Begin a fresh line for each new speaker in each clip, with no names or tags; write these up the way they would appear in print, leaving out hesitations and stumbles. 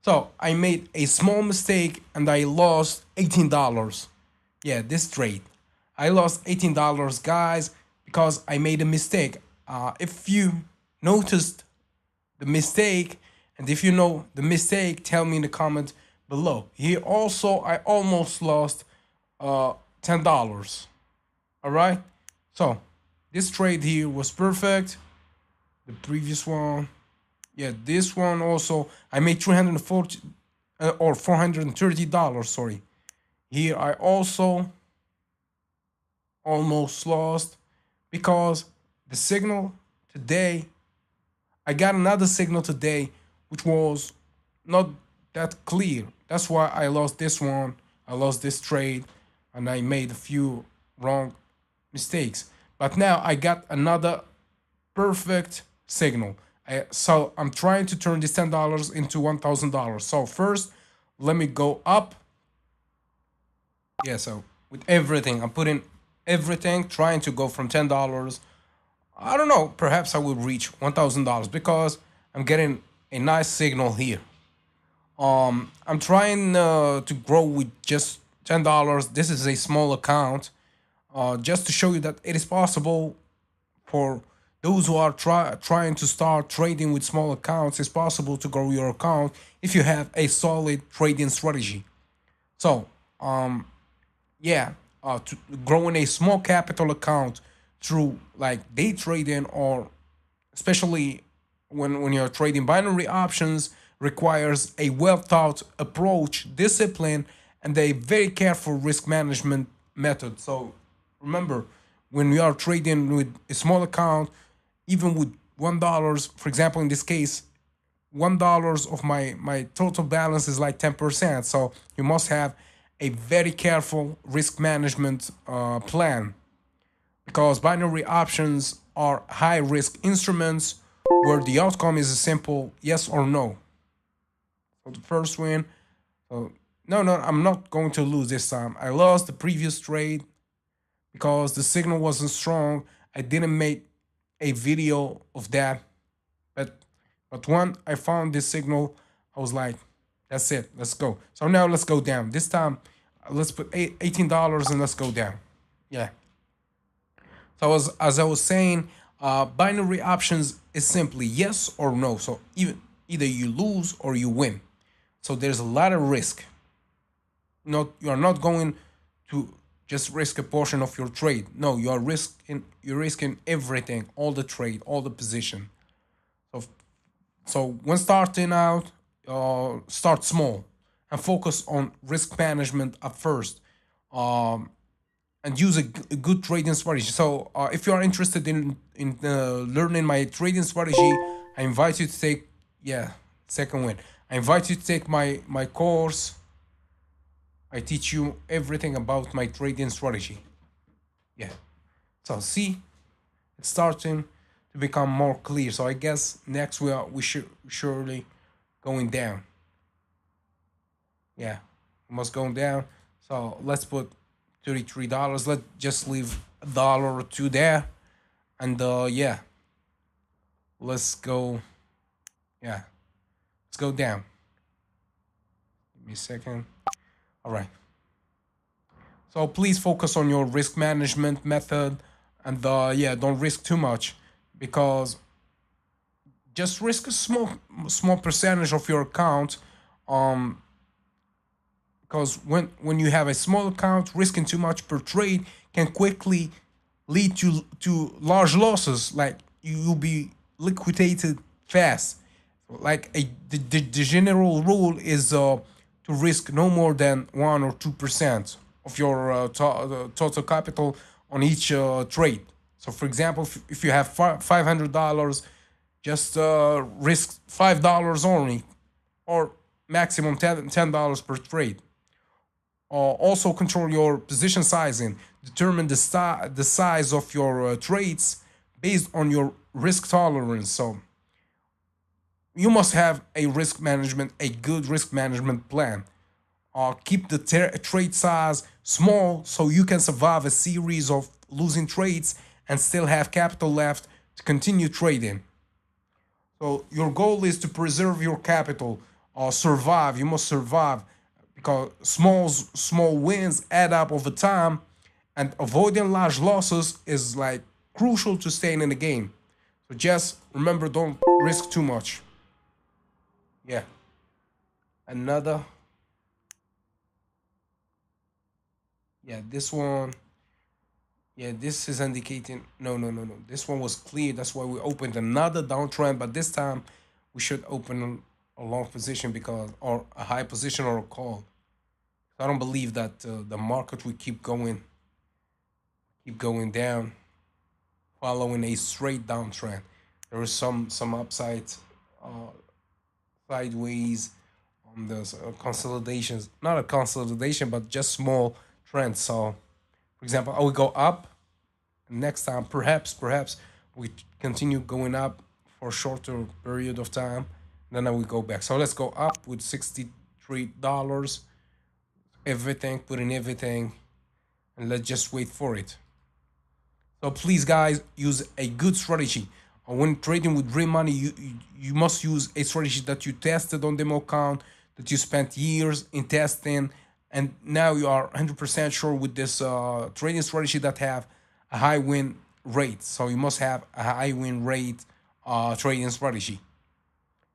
So I made a small mistake and I lost $18. Yeah, this trade. I lost $18, guys, because I made a mistake. If you noticed the mistake, and if you know the mistake, tell me in the comment below. Here also, I almost lost $10. All right. So this trade here was perfect. The previous one, yeah, this one also I made 340 or $430. Sorry. Here I also almost lost because the signal today, I got another signal today which was not that clear. That's why I lost this one. I lost this trade and I made a few wrong mistakes. But now I got another perfect signal. So I'm trying to turn this $10 into $1,000. So first, let me go up. Yeah, so with everything, I'm putting everything, trying to go from $10. I don't know, perhaps I will reach $1,000 because I'm getting a nice signal here. I'm trying to grow with just $10. This is a small account, just to show you that it is possible for those who are trying to start trading with small accounts. It's possible to grow your account if you have a solid trading strategy. So, yeah, to growing a small capital account through like day trading, or especially when you're trading binary options, requires a well thought approach, discipline, and a very careful risk management method. So remember, when we are trading with a small account, even with $1, for example, in this case, $1 of my total balance is like 10%. So you must have a very careful risk management plan, because binary options are high risk instruments where the outcome is a simple yes or no. So the first win. So no, I'm not going to lose this time. I lost the previous trade because the signal wasn't strong. I didn't make a video of that, but when I found this signal, I was like, that's it, let's go. So now let's go down. This time, let's put $18 and let's go down. Yeah. So as I was saying, binary options is simply yes or no. So either you lose or you win. So there's a lot of risk. You are not going to just risk a portion of your trade. No, you're risking everything, all the trade, all the position. So when starting out, start small and focus on risk management at first. And use a good trading strategy. So if you are interested in learning my trading strategy, I invite you to take, yeah, second win. I invite you to take my course. I teach you everything about my trading strategy. Yeah. So see, it's starting to become more clear. So I guess next we should surely going down. Yeah, we must go down. So let's put $33. Let's just leave a dollar or two there, and yeah, let's go. Yeah, let's go down. Give me a second. All right. So please focus on your risk management method, and yeah, don't risk too much, because just risk a small percentage of your account. Because when you have a small account, risking too much per trade can quickly lead to large losses. Like you will be liquidated fast. Like the general rule is to risk no more than 1 or 2% of your total capital on each trade. So for example, if you have $500, just risk $5 only, or maximum $10 per trade. Also control your position sizing. Determine the size of your trades based on your risk tolerance. So you must have a good risk management plan. Keep the trade size small so you can survive a series of losing trades and still have capital left to continue trading. So your goal is to preserve your capital. survive. You must survive because small wins add up over time, and avoiding large losses is like crucial to staying in the game. So just remember, don't risk too much. Yeah, another. Yeah, this one. Yeah, this is indicating no, no, no, no. This one was clear. That's why we opened another downtrend, but this time we should open a long position because or a high position or a call. I don't believe that the market will keep going down, following a straight downtrend. There is some upside, uh, sideways on the consolidations. Not a consolidation, but just small trends. So, for example, I will go up. Next time, perhaps we continue going up for a shorter period of time. Then I will go back. So let's go up with $63. Everything, put in everything, and let's just wait for it. So please, guys, use a good strategy. When trading with real money, you must use a strategy that you tested on demo account, that you spent years in testing, and now you are 100% sure with this trading strategy that have a high win rate. So you must have a high win rate trading strategy.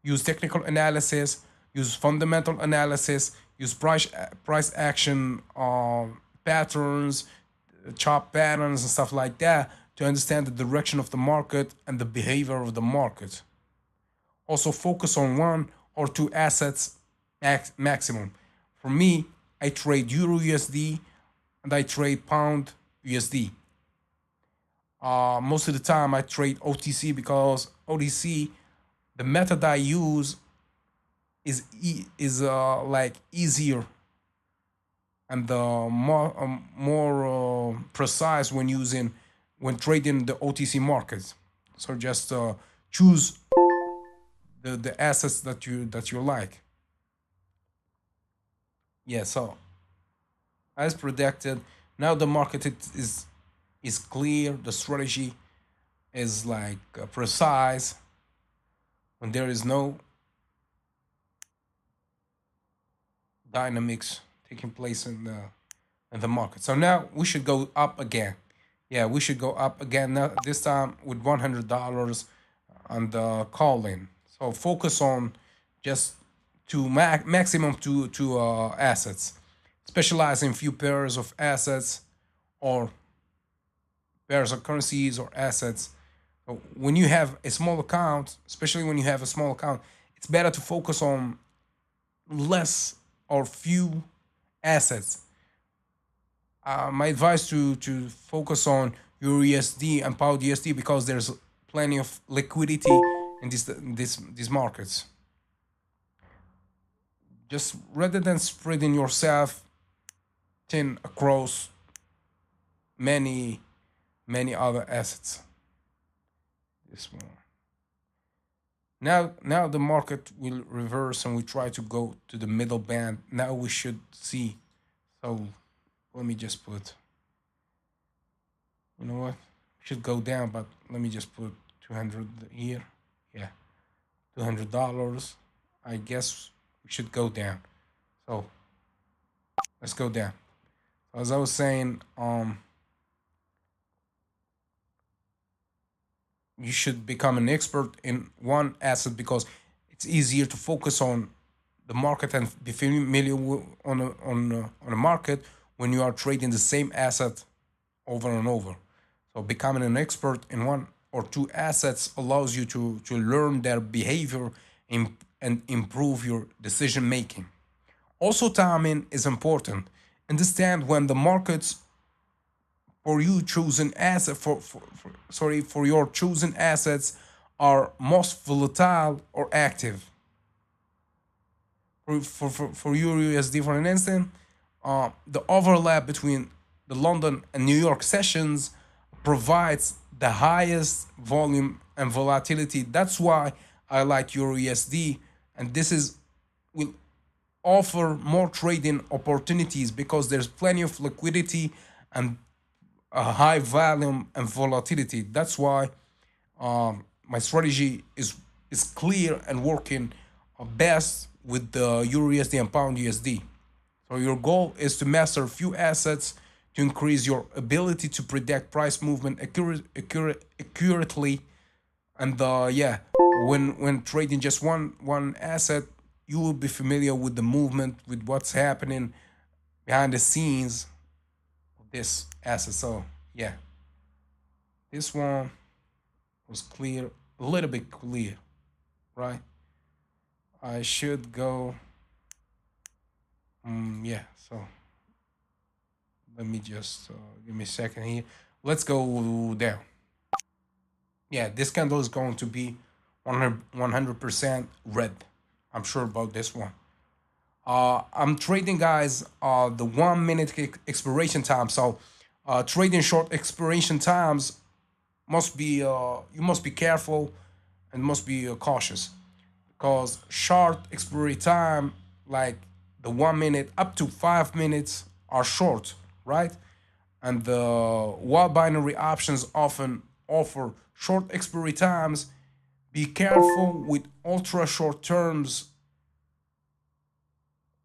Use technical analysis, use fundamental analysis, use price action patterns, chart patterns, and stuff like that to understand the direction of the market and the behavior of the market. Also, focus on one or two assets maximum. For me, I trade Euro USD and I trade Pound USD. Most of the time, I trade OTC because OTC, the method I use is like easier and more precise when trading the OTC markets. So just choose the assets that you like. Yeah. So as predicted, now the market is clear. The strategy is like precise when there is no dynamics taking place in the market. So now we should go up again. Yeah, we should go up again now, this time with $100 on the call in. So focus on just maximum two assets. Specialize in few pairs of assets or pairs of currencies or assets. So when you have a small account, especially when you have a small account, it's better to focus on less or few assets. My advice to focus on your USD and Pound USD because there's plenty of liquidity in these markets. Just rather than spreading yourself thin across many other assets. This one. Now the market will reverse and we try to go to the middle band. Now we should see. So let me just put, you know what? Should go down, but let me just put 200 here. Yeah, $200. I guess we should go down. So let's go down. As I was saying, you should become an expert in one asset because it's easier to focus on the market and be familiar on a market when you are trading the same asset over and over. So becoming an expert in one or two assets allows you to learn their behavior and improve your decision making. Also, timing is important. Understand when the markets for you chosen asset for your chosen assets are most volatile or active. For Euro USD, for an instant, the overlap between the London and New York sessions provides the highest volume and volatility. That's why I like Euro USD, and this is will offer more trading opportunities because there's plenty of liquidity and a high volume and volatility. That's why my strategy is clear and working best with the Euro USD and Pound USD. So your goal is to master a few assets to increase your ability to predict price movement accurately. And yeah, when trading just one asset, you will be familiar with the movement, with what's happening behind the scenes of this asset. So yeah, this one was clear, a little bit clear, right? I should go. Yeah. So let me just give me a second here. Let's go there. Yeah, this candle is going to be 100% red. I'm sure about this one. I'm trading, guys, the 1 minute expiration time. So trading short expiration times must be you must be careful and must be cautious, because short expiry time, like the 1 minute up to 5 minutes, are short, right? And the while binary options often offer short expiry times, be careful with ultra short terms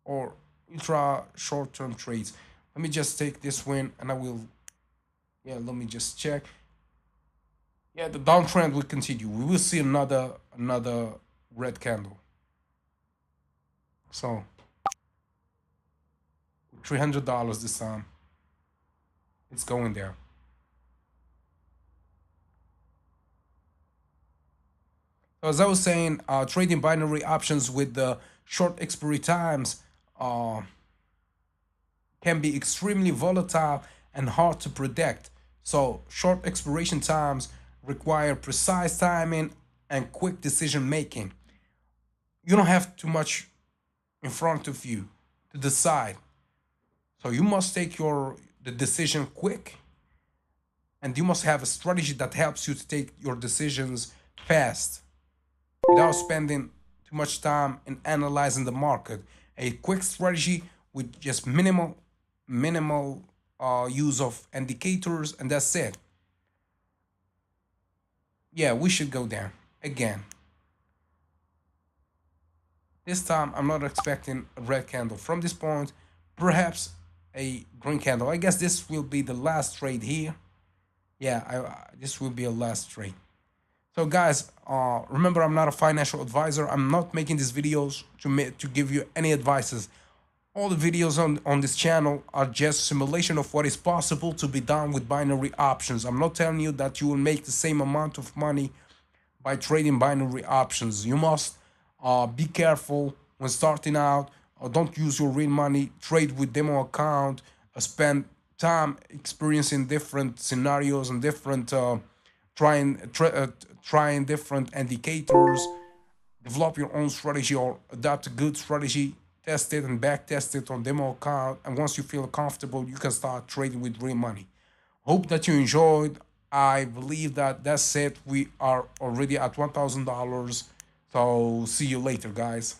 or ultra short term trades. Let me just take this win and I will, yeah, let me just check. Yeah, the downtrend will continue. We will see another red candle. So $300 this time. It's going there. So as I was saying, trading binary options with the short expiry times uh, can be extremely volatile and hard to predict. So short expiration times require precise timing and quick decision making. You don't have too much in front of you to decide. So you must take the decision quick, and you must have a strategy that helps you to take your decisions fast without spending too much time in analyzing the market. A quick strategy with just minimal use of indicators, and that's it. Yeah, we should go there again. This time, I'm not expecting a red candle from this point. Perhaps a green candle. I guess this will be the last trade here. Yeah, this will be a last trade. So guys, remember, I'm not a financial advisor. I'm not making these videos to give you any advices. All the videos on this channel are just simulation of what is possible to be done with binary options. I'm not telling you that you will make the same amount of money by trading binary options. You must be careful when starting out. Don't use your real money. Trade with demo account. Spend time experiencing different scenarios and different trying different indicators. Develop your own strategy or adopt a good strategy. Test it and back test it on demo account. And once you feel comfortable, you can start trading with real money. Hope that you enjoyed. I believe that that's it. We are already at $1,000. So see you later, guys.